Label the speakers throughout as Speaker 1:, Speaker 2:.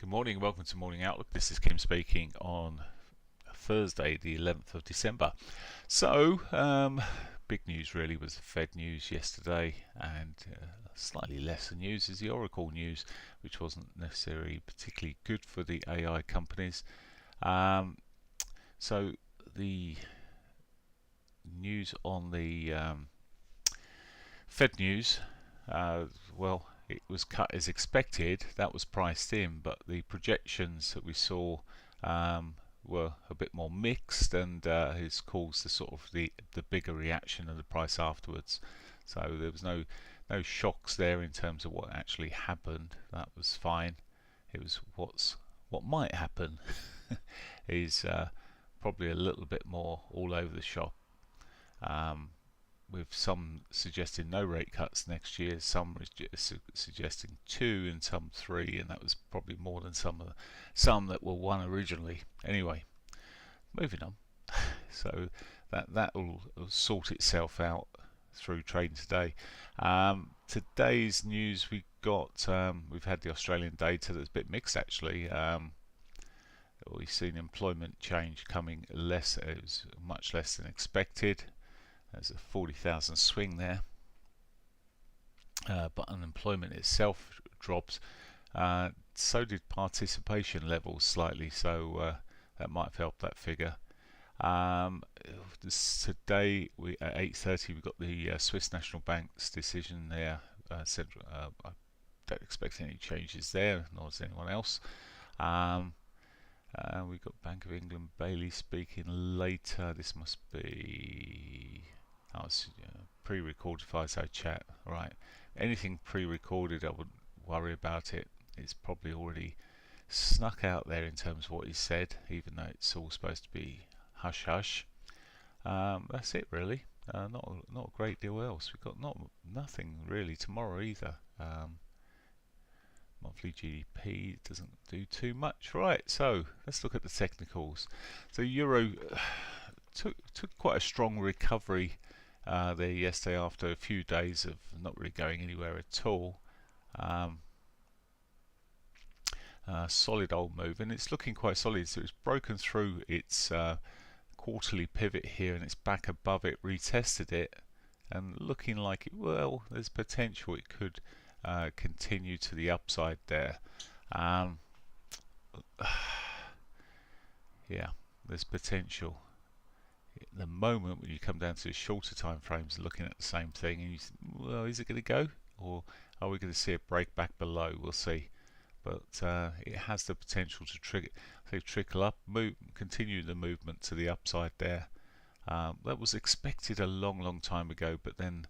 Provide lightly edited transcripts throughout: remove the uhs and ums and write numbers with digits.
Speaker 1: Good morning, welcome to Morning Outlook. This is Kim speaking on Thursday, the 11th of December. Big news really was the Fed news yesterday, and slightly lesser news is the Oracle news, which wasn't necessarily particularly good for the AI companies. So the news on the Fed news, well, it was cut as expected. That was priced in, but the projections that we saw were a bit more mixed, and has caused the sort of the bigger reaction of the price afterwards. So there was no shocks there in terms of what actually happened. That was fine. It was what might happen is probably a little bit more all over the shop. With some suggesting no rate cuts next year, some suggesting 2 and some 3, and that was probably more than some that were 1 originally. Anyway, moving on. So that will sort itself out through trading today. Today's news we've had the Australian data that's a bit mixed actually. We've seen employment change coming less, it was much less than expected. There's a 40,000 swing there, but unemployment itself drops. So did participation levels slightly, so that might have helped that figure. Today at 8:30 we've got the Swiss National Bank's decision there. I don't expect any changes there, nor does anyone else. We've got Bank of England Bailey speaking later. This must be it's pre-recorded fireside chat. Right, anything pre-recorded I wouldn't worry about it. It's probably already snuck out there in terms of what he said, even though it's all supposed to be hush hush. That's it really. Not a great deal else. We've got nothing really tomorrow either. Monthly GDP doesn't do too much. Right, so let's look at the technicals. So Euro took quite a strong recovery there yesterday after a few days of not really going anywhere at all. Solid old move, and it's looking quite solid. So it's broken through its quarterly pivot here, and it's back above it, retested it, and looking like there's potential it could continue to the upside there. Yeah, there's potential. At the moment, when you come down to the shorter time frames, looking at the same thing, and you think, well, is it going to go, or are we going to see a break back below? We'll see. But it has the potential to trickle up, continue the movement to the upside there. That was expected a long time ago, but then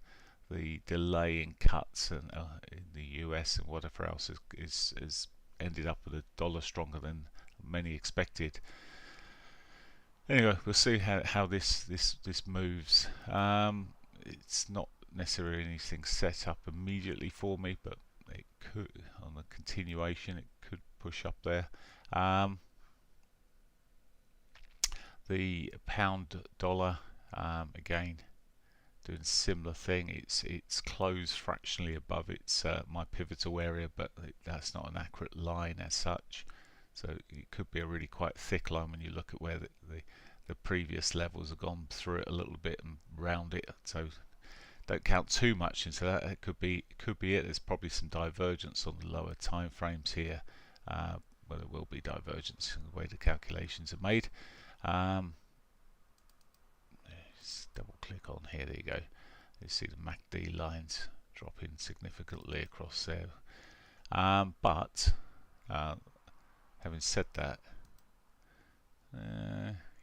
Speaker 1: the delay in cuts and in the US and whatever else is ended up with a dollar stronger than many expected. Anyway, we'll see how this moves. It's not necessarily anything set up immediately for me, but it could, on the continuation, it could push up there. The pound dollar, again, doing a similar thing. It's closed fractionally above its my pivotal area, but that's not an accurate line as such. So it could be a really quite thick line when you look at where the previous levels have gone through it a little bit and round it. So don't count too much into that. It could be it. There's probably some divergence on the lower time frames here, but there will be divergence in the way the calculations are made. Let's double click on here. There you go. You see the MACD lines dropping significantly across there. But having said that,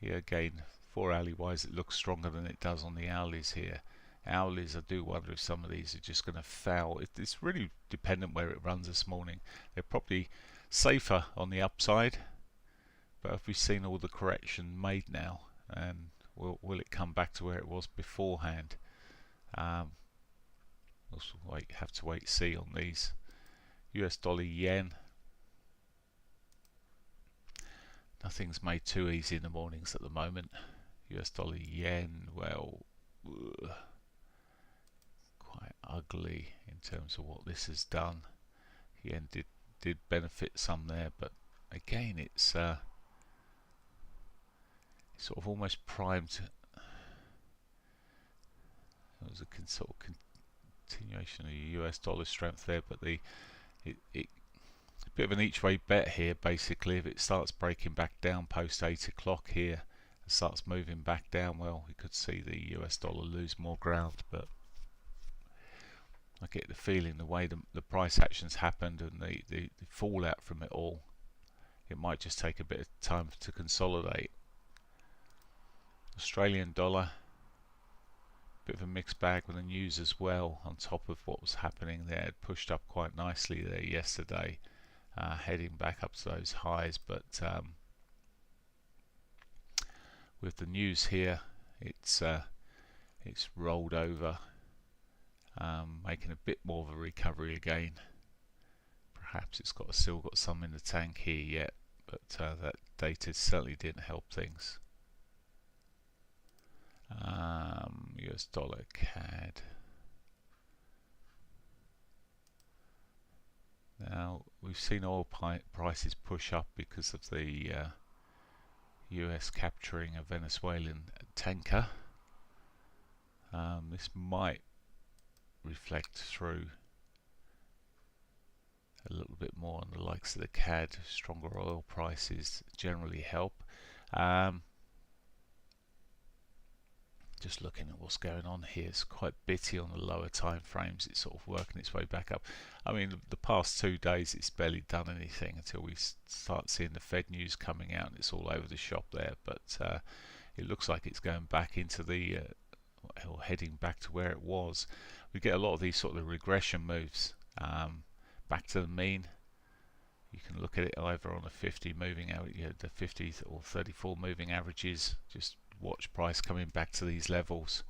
Speaker 1: yeah, again, 4 hourly wise, it looks stronger than it does on the hourlies here. Hourlies, I do wonder if some of these are just going to foul. It's really dependent where it runs this morning. They're probably safer on the upside, but have we seen all the correction made now, and will it come back to where it was beforehand? We'll have to wait see on these. US dollar yen, nothing's made too easy in the mornings at the moment. US dollar yen, well, quite ugly in terms of what this has done. Yen did benefit some there, but again, it's sort of almost primed. It was a sort of continuation of the US dollar strength there, but it a bit of an each way bet here. Basically, if it starts breaking back down post 8 o'clock here and starts moving back down, well, we could see the US dollar lose more ground. But I get the feeling the way the price actions happened and the fallout from it all, it might just take a bit of time to consolidate. Australian dollar, bit of a mixed bag with the news as well, on top of what was happening there. It pushed up quite nicely there yesterday, heading back up to those highs, but with the news here, it's rolled over, making a bit more of a recovery again. Perhaps it's still got some in the tank here yet, but that data certainly didn't help things. US dollar CAD. Now we've seen oil prices push up because of the US capturing a Venezuelan tanker. This might reflect through a little bit more on the likes of the CAD. Stronger oil prices generally help. Just looking at what's going on here, it's quite bitty on the lower time frames. It's sort of working its way back up. I mean, the past 2 days it's barely done anything until we start seeing the Fed news coming out and it's all over the shop there. But it looks like it's going back into the or heading back to where it was. We get a lot of these sort of regression moves back to the mean. You can look at it either on a 50 moving average, the 50 or 34 moving averages. Just watch price coming back to these levels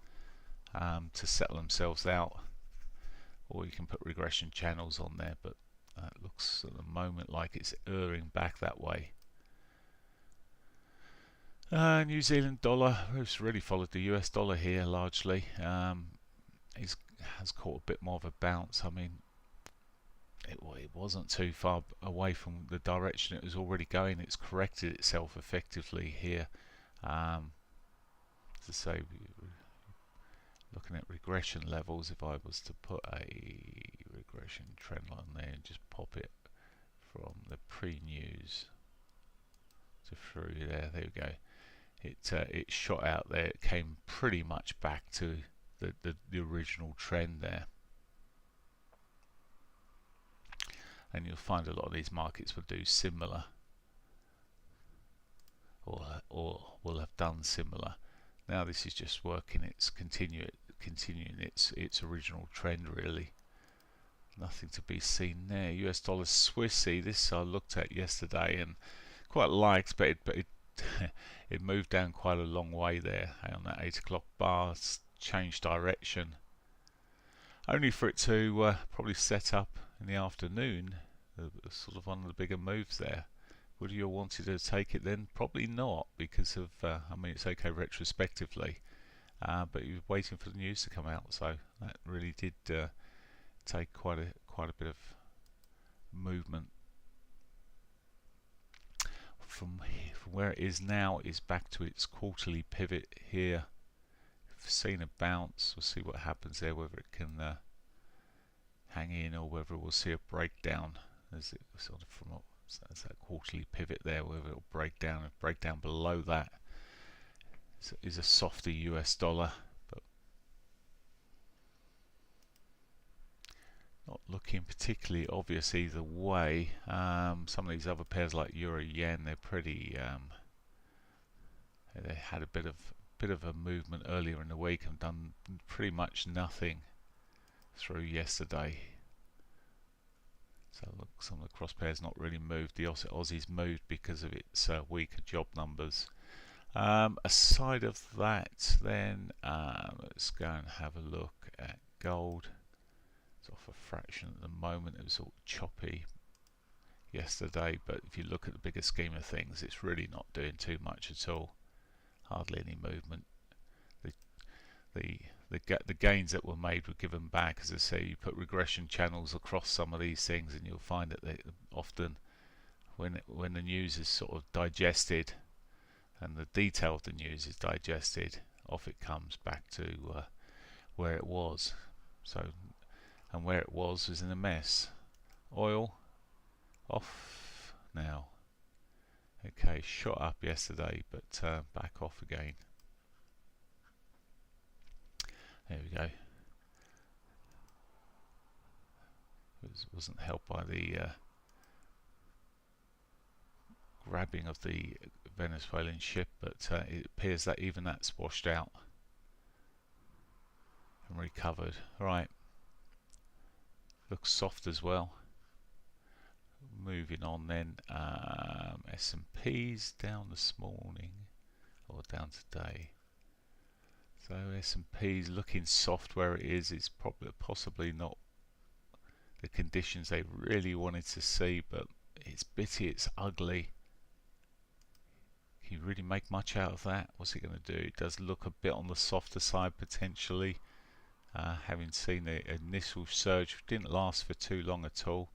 Speaker 1: to settle themselves out, or you can put regression channels on there, but it looks at the moment like it's erring back that way. New Zealand dollar has really followed the US dollar here largely. It has caught a bit more of a bounce. I mean, it wasn't too far away from the direction it was already going. It's corrected itself effectively here. To say, looking at regression levels, if I was to put a regression trend line there and just pop it from the pre-news to through there we go. It shot out there. It came pretty much back to the original trend there. And you'll find a lot of these markets will do similar, or will have done similar. Now this is just working. It's continuing its original trend really. Nothing to be seen there. US dollar Swissy. This I looked at yesterday and quite liked, but it it moved down quite a long way there on that 8 o'clock bar. Changed direction, only for it to probably set up in the afternoon. Sort of one of the bigger moves there. Would you have wanted to take it then? Probably not, because of I mean, it's okay retrospectively, but you were waiting for the news to come out, so that really did take quite a bit of movement. From where it is now is back to its quarterly pivot here. We've seen a bounce. We'll see what happens there, whether it can hang in or whether we'll see a breakdown as it sort of from as that quarterly pivot there, whether it'll break down and break down below that is a softer US dollar, but not looking particularly obvious either way. Some of these other pairs like Euro Yen, they're pretty they had a bit of a movement earlier in the week and done pretty much nothing through yesterday. So look, some of the cross pairs not really moved. The Aussies moved because of its weaker job numbers. Aside of that, then let's go and have a look at gold. It's off a fraction at the moment. It was all choppy yesterday, but if you look at the bigger scheme of things, it's really not doing too much at all. Hardly any movement. The gains that were made were given back. As I say, you put regression channels across some of these things and you'll find that they often when the news is sort of digested and the detail of the news is digested, off it comes back to where it was. So, and where it was in a mess. Oil off now. Okay, shot up yesterday, but back off again. There we go. Wasn't helped by the grabbing of the Venezuelan ship, but it appears that even that's washed out and recovered. Right, looks soft as well. Moving on then, S&P's down this morning, or down today. So S&P's looking soft where it is. It's probably possibly not the conditions they really wanted to see, but it's bitty, it's ugly. Can you really make much out of that? What's it going to do? It does look a bit on the softer side potentially. Having seen the initial surge, didn't last for too long at all.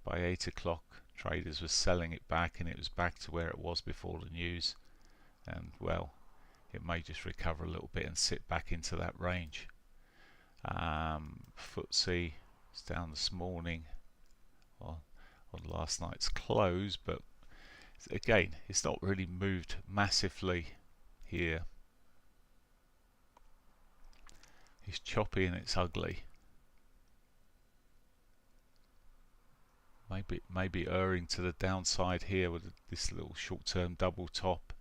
Speaker 1: By 8 o'clock traders were selling it back, and it was back to where it was before the news, and well, it may just recover a little bit and sit back into that range. FTSE is down this morning on last night's close, but again it's not really moved massively here. It's choppy and it's ugly. Maybe erring to the downside here with this little short-term double top,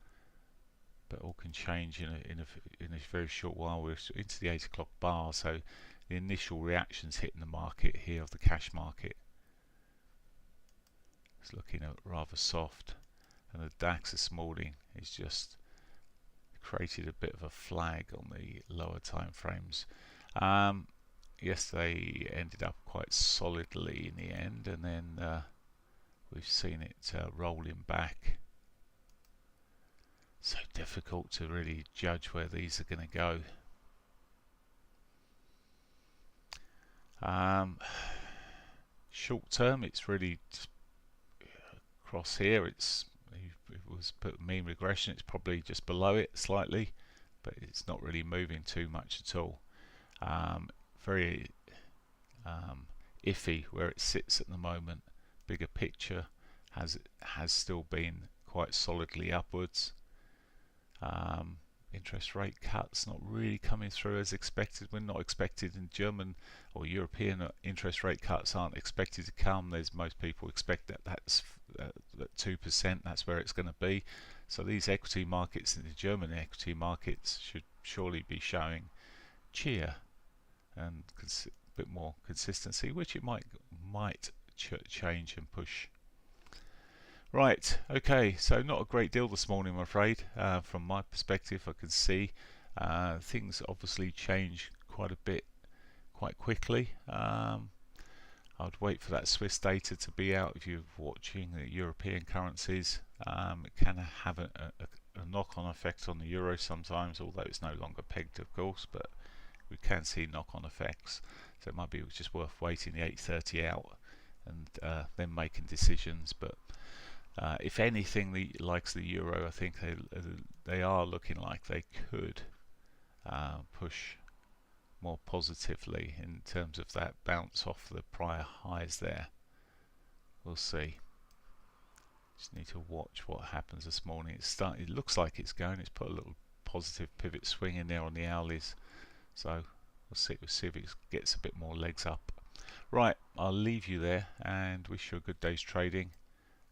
Speaker 1: but all can change in a very short while. We're into the 8 o'clock bar, so the initial reactions hitting the market here of the cash market. It's looking rather soft, and the DAX this morning is just created a bit of a flag on the lower time frames. Yesterday ended up quite solidly in the end, and then we've seen it rolling back. So difficult to really judge where these are going to go. Short term, it's really across here. It was put mean regression. It's probably just below it slightly, but it's not really moving too much at all. Very iffy where it sits at the moment. Bigger picture has still been quite solidly upwards. Interest rate cuts not really coming through as expected. We're not expected in German or European interest rate cuts aren't expected to come. Most people expect that's 2%. That's where it's going to be. So these equity markets, the German equity markets, should surely be showing cheer and a bit more consistency, which it might change and push. Right, okay, so not a great deal this morning, I'm afraid. From my perspective, I can see things obviously change quite a bit, quite quickly. I would wait for that Swiss data to be out if you're watching the European currencies. It can have a knock-on effect on the euro sometimes, although it's no longer pegged, of course, but we can see knock-on effects. So it might be just worth waiting the 8:30 out and then making decisions. But if anything, the likes the euro, I think they are looking like they could push more positively in terms of that bounce off the prior highs there. We'll see. Just need to watch what happens this morning. It looks like it's going. It's put a little positive pivot swing in there on the hourlies. So we'll see if it gets a bit more legs up. Right, I'll leave you there and wish you a good day's trading,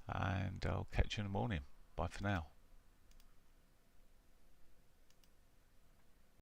Speaker 1: and I'll catch you in the morning. Bye for now.